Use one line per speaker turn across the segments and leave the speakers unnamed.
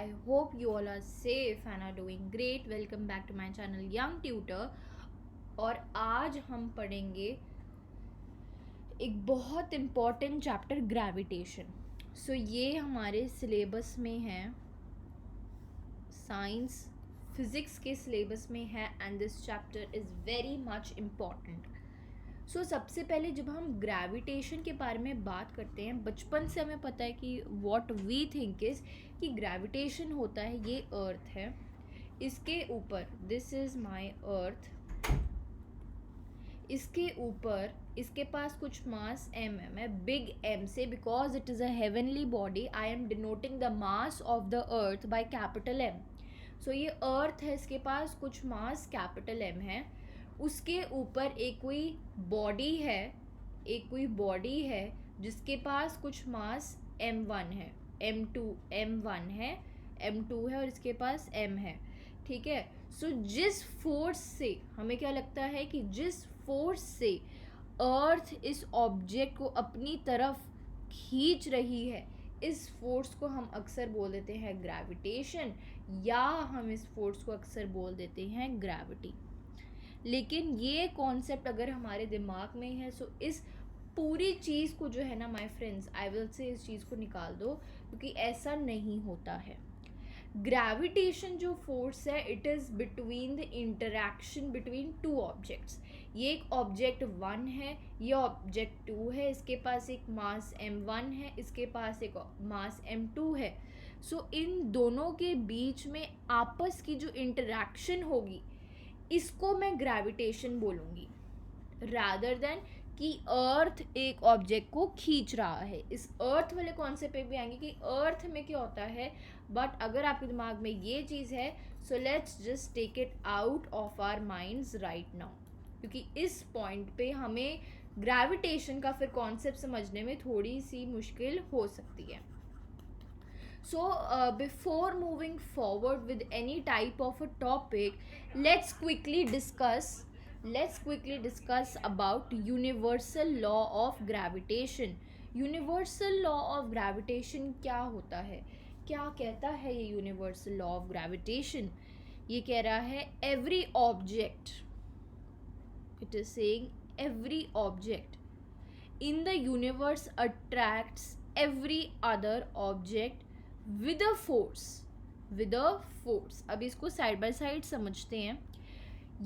I hope you all are safe and are doing great. Welcome back to my channel Young Tutor. और आज हम पढ़ेंगे एक बहुत इम्पॉर्टेंट चैप्टर ग्रेविटेशन. सो ये हमारे सिलेबस में है, साइंस फिज़िक्स के सिलेबस में है and this chapter is very much important. So सबसे पहले जब हम ग्रेविटेशन के बारे में बात करते हैं, बचपन से हमें पता है कि व्हाट वी थिंक इज़ कि ग्रेविटेशन होता है, ये अर्थ है, इसके ऊपर दिस इज़ माय अर्थ, इसके ऊपर इसके पास कुछ मास m है, बिग M से, because it is a heavenly body. I am denoting the mass of the earth by capital M. सो ये अर्थ है, इसके पास कुछ मास कैपिटल M है. उसके ऊपर एक कोई बॉडी है, जिसके पास कुछ मास m1 है, m1 है, m2 है और इसके पास m है. ठीक है. सो जिस फोर्स से हमें क्या लगता है कि जिस फोर्स से अर्थ इस ऑब्जेक्ट को अपनी तरफ खींच रही है, इस फोर्स को हम अक्सर बोल देते हैं ग्रेविटेशन, या हम इस फोर्स को अक्सर बोल देते हैं ग्रेविटी. लेकिन ये कॉन्सेप्ट अगर हमारे दिमाग में है, सो इस पूरी चीज़ को जो है ना my friends, I will say इस चीज़ को निकाल दो, क्योंकि ऐसा नहीं होता है. ग्रेविटेशन जो फोर्स है, it is between the interaction between two objects. ये एक ऑब्जेक्ट 1 है, ये ऑब्जेक्ट 2 है, इसके पास एक मास m1 है, इसके पास एक मास m2 है. सो इन दोनों के बीच में आपस की जो इंटरैक्शन होगी, इसको मैं ग्रेविटेशन बोलूँगी, रादर देन कि अर्थ एक ऑब्जेक्ट को खींच रहा है. इस अर्थ वाले कॉन्सेप्ट पे भी आएंगे कि अर्थ में क्या होता है, बट अगर आपके दिमाग में ये चीज़ है, so let's just take it out of our minds right now, क्योंकि इस पॉइंट पे हमें ग्रेविटेशन का फिर कॉन्सेप्ट समझने में थोड़ी सी मुश्किल हो सकती है. So before moving forward with any type of a topic, let's quickly discuss about universal law of gravitation. Universal law of gravitation क्या होता है, क्या कहता है ये universal law of gravitation? ये कह रहा है every object, it is saying every object in the universe attracts every other object with a force. अब इसको साइड बाय साइड समझते हैं.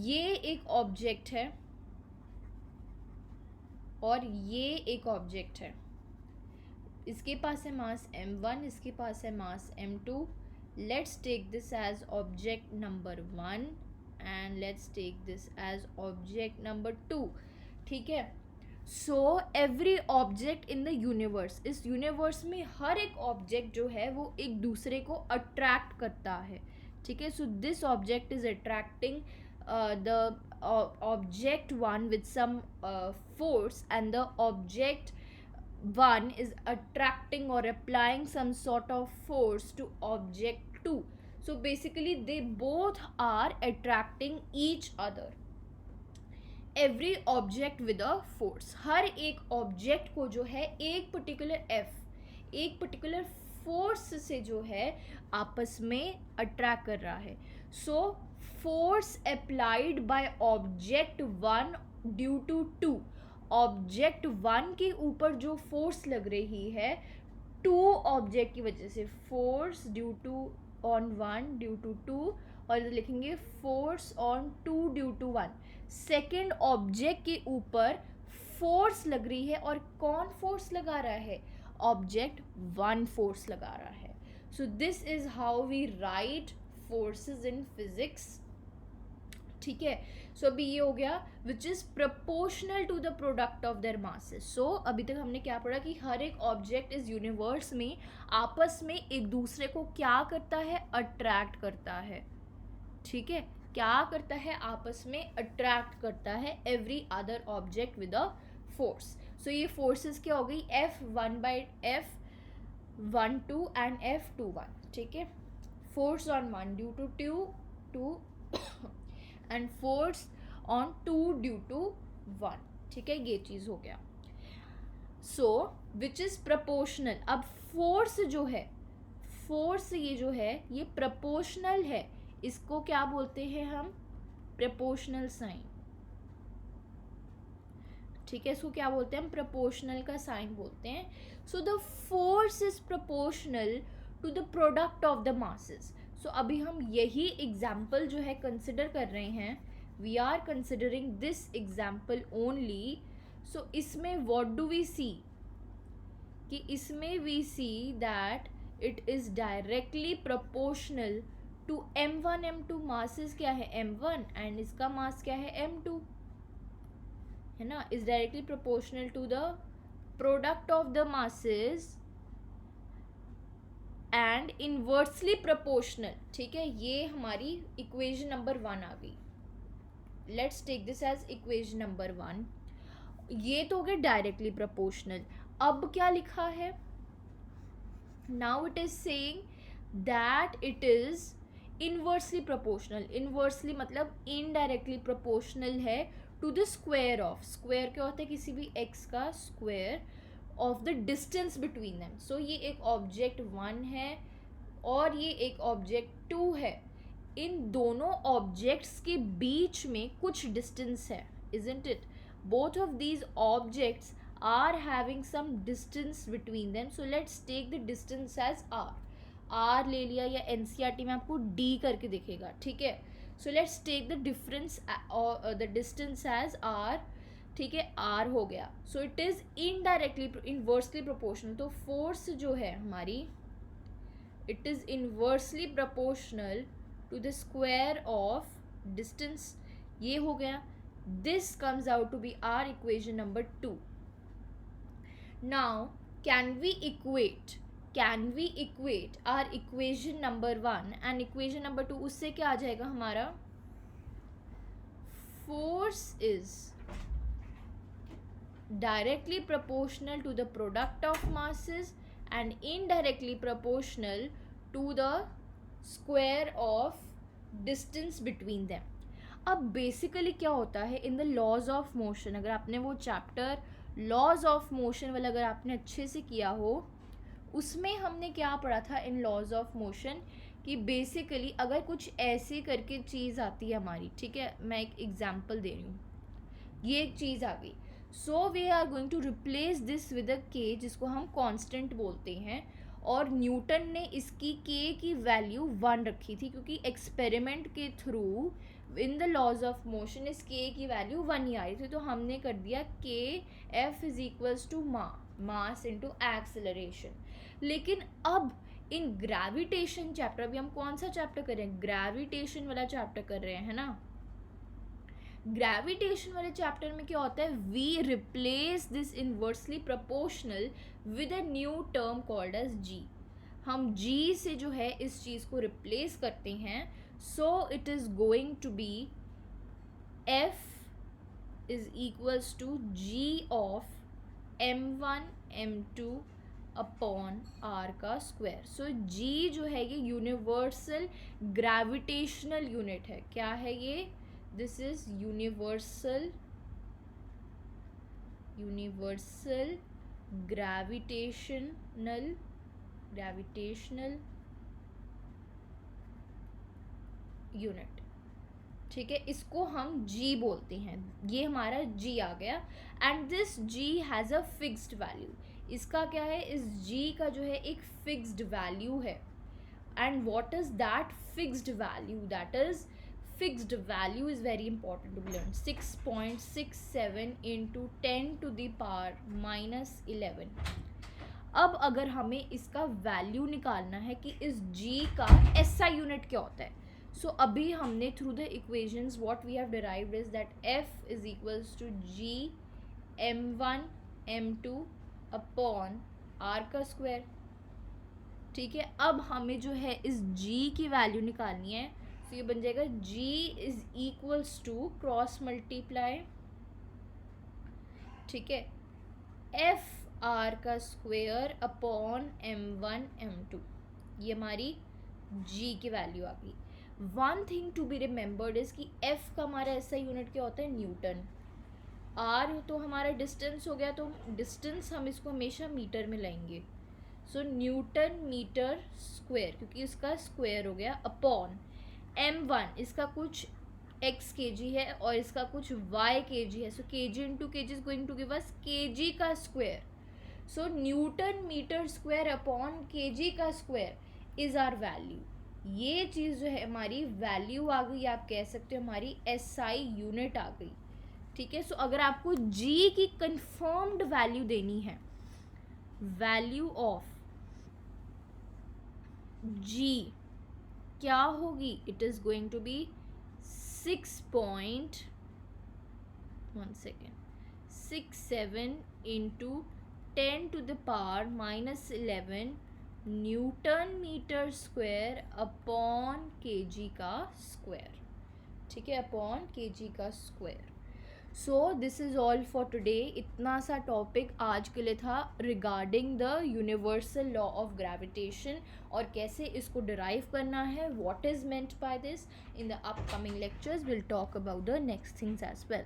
ये एक ऑब्जेक्ट है और ये एक ऑब्जेक्ट है. इसके पास है मास m1, इसके पास है mass m2. Let's take this as object number 1 and let's take this as object number 2. ठीक है. So every object in the universe, इस यूनिवर्स में हर एक ऑब्जेक्ट जो है वो एक दूसरे को अट्रैक्ट करता है. ठीक है. So this object is attracting the object 1 with some force and the object 1 is attracting or applying some sort of force to object 2. So basically they both are attracting each other. Every object with a force, हर एक object को जो है एक particular force से जो है आपस में अट्रैक्ट कर रहा है. So force applied by object 1 due to 2, object 1 के ऊपर जो फोर्स लग रही है 2 ऑब्जेक्ट की वजह से, force due to on 1 due to 2, और इधर लिखेंगे force on 2 due to 1. Second object के ऊपर फोर्स लग रही है, और कौन फोर्स लगा रहा है, ऑब्जेक्ट 1 फोर्स लगा रहा है. So this is how we write forces in physics. ठीक है. सो अभी ये हो गया which is proportional to the product of their masses. So अभी तक हमने क्या पढ़ा कि हर एक ऑब्जेक्ट इस यूनिवर्स में आपस में एक दूसरे को क्या करता है, अट्रैक्ट करता है. ठीक है. क्या करता है, आपस में अट्रैक्ट करता है every other object with a force. So ये फोर्सेस क्या हो गई, F1 by F12 and F21. ठीक है. Force on 1 due to 2 and force on 2 due to 1. ठीक है. ये चीज़ हो गया. So which is proportional. अब फोर्स जो है, फोर्स ये जो है ये प्रपोर्शनल है, इसको क्या बोलते हैं हम, प्रपोर्शनल साइन, ठीक है, इसको क्या बोलते हैं हम, प्रपोर्शनल का साइन बोलते हैं. So the force is proportional to the product of the masses. So अभी हम यही एग्जाम्पल जो है कंसिडर कर रहे हैं, we are considering this example only. So इसमें व्हाट डू वी सी, कि इसमें we see that it is directly proportional to m1 m2. Masses क्या है m1 एंड इसका मास क्या है m2, है ना, is directly proportional to the product of the masses and inversely proportional. ठीक है, ये हमारी इक्वेशन नंबर 1 आ गई. Let's take this as equation number 1. ये तो हो गया डायरेक्टली प्रोपोर्शनल. अब क्या लिखा है, now it is saying that it is inversely proportional. Inversely मतलब इनडायरेक्टली प्रोपोर्शनल है to the square of, square क्या होता है, किसी भी x का square of the distance between them. So ये एक ऑब्जेक्ट 1 है और ये एक ऑब्जेक्ट 2 है. इन दोनों ऑब्जेक्ट्स के बीच में कुछ डिस्टेंस है, isn't it? Both of these objects are having some distance between them. So let's take the distance as r ले लिया, या NCERT में आपको d करके दिखेगा, ठीक है. So let's take the difference the distance as r, ठीक है, r हो गया. So it is indirectly inversely proportional. तो फोर्स जो है हमारी, it is inversely proportional to the square of distance. ये हो गया. This comes out to be our equation number 2. Now can we equate our equation number 1 and equation number 2? उससे क्या आ जाएगा हमारा, force is directly proportional to the product of masses and indirectly proportional to the square of distance between them. अब basically क्या होता है in the laws of motion, अगर आपने वो चैप्टर लॉज ऑफ मोशन वाला अगर आपने अच्छे से किया हो, उसमें हमने क्या पढ़ा था इन लॉज ऑफ मोशन, कि बेसिकली अगर कुछ ऐसे करके चीज़ आती है हमारी, ठीक है, मैं एक एग्जांपल दे रही हूँ, ये एक चीज़ आ गई. So we are going to replace this with a K, जिसको हम कांस्टेंट बोलते हैं, और न्यूटन ने इसकी के की वैल्यू 1 रखी थी, क्योंकि एक्सपेरिमेंट के through in the laws of motion इस के की वैल्यू 1 ही आ रही थी. तो हमने कर दिया के F is equals to mass into acceleration. लेकिन अब इन ग्रेविटेशन चैप्टर, अभी हम कौन सा चैप्टर कर रहे हैं, ग्रेविटेशन वाला चैप्टर कर रहे हैं, है ना. ग्रेविटेशन वाले चैप्टर में क्या होता है, we replace this inversely proportional with a new term called as G. हम जी से जो है इस चीज़ को रिप्लेस करते हैं. So it is going to be F is equals to G of m1 m2 upon r का स्क्वायर. सो जी जो है ये यूनिवर्सल ग्रेविटेशनल यूनिट है. क्या है ये, this is universal gravitational unit, ठीक है, इसको हम G बोलते हैं. ये हमारा G आ गया. And this G has a fixed value. इसका क्या है, इस G का जो है एक फिक्स्ड वैल्यू है. And what is that fixed value, that is fixed value is very important to be learned. 6.67 into 10 to the power minus 11. अब अगर हमें इसका वैल्यू निकालना है कि इस G का SI यूनिट क्या होता है, सो अभी हमने through the equations what we have derived is that F is equals to G m1 m2 upon r का स्क्वायर. ठीक है, अब हमें जो है इस G की वैल्यू निकालनी है. तो ये बन जाएगा G is equals to cross multiply, ठीक है, एफ आर का स्क्वेयर अपॉन m1 m2. ये हमारी G की वैल्यू आ गई. One thing to be remembered is कि F का हमारा ऐसा यूनिट क्या होता है, न्यूटन. R तो हमारा डिस्टेंस हो गया, तो डिस्टेंस हम इसको हमेशा मीटर में लेंगे. सो न्यूटन मीटर स्क्वायर, क्योंकि इसका स्क्वायर हो गया, अपॉन m1 इसका कुछ x kg है और इसका कुछ y kg है. So kg into kg is going to give us kg का square. So newton metre square upon kg का स्क्वायर इज आर वैल्यू. ये चीज़ जो है हमारी वैल्यू आ गई, आप कह सकते हो हमारी SI यूनिट आ गई. ठीक है. सो अगर आपको G की कंफर्म्ड वैल्यू देनी है, वैल्यू ऑफ G क्या होगी, it is going to be 6.67 into 10 to the power minus 11 newton metre square upon kg का स्क्वायर. ठीक है, अपॉन kg का square. So this is all for today. इतना सा टॉपिक आज के लिए था regarding the universal law of gravitation और कैसे इसको डिराइव करना है, what is meant by this. In the upcoming lectures will talk about the next things as well.